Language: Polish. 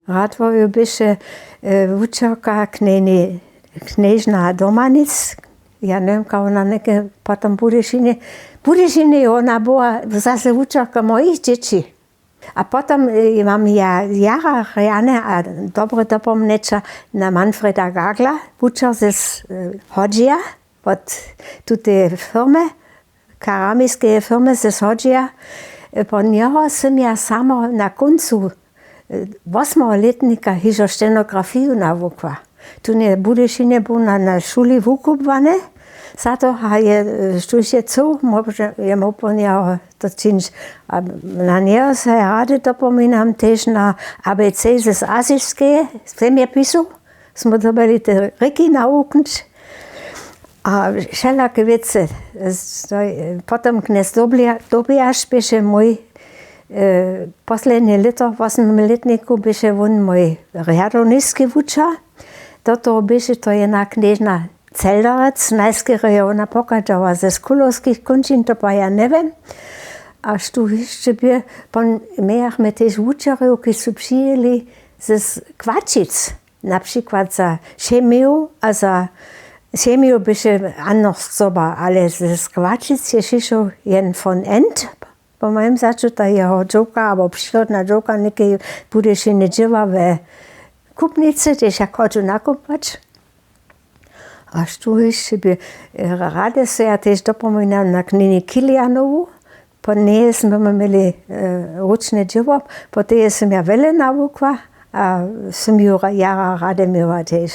Radvoju biše učerka Knežna Domanic. Ja neviem, kao ona neke potom Budešine ona bola zase učerka mojich detí. A potom mám Jara Riane a dobre dopomneča na Manfreda Gagla, učer ze Hodžia od tute firme, keramické firme ze Hodžia. Po něho jsem ja samo na koncu 8-letnika hižo stenografiju navukla. Tu nie Budešine bol na šuli vukupvané, za to je štúšie co, môže je úplne to činč. A na neho sa rád dopomínam tež na ABC z azijské zemjepisu. Smo dobili te reky nauknúť. A všelaké veci. Potom knes Dobiaš biše môj posledné leto, 8-letníku, biše on môj riadovnícky učer. Toto biše to je na Knežna Celdarec, najskýre ona pokaždala ze školovských končín, to pa ja neviem. A tu ešte by, my tiež učerov, ki sú přijeli z Kvačic, napríklad za chemiu, a za chemiu byše anders soba, ale z Kvačic je šišo jen von End. Po mojem začuta jeho džoka, alebo přírodná džoka, nekej budeš i nedživa ve kupnici, tiež jak hoďu nakúpať. A tu ešte by rade sa ja tiež dopomínam na knini Kilianovu. Po nej sme mali ručné dživo, po tej som ja veľa navukla a som ju Jara rade mila tiež.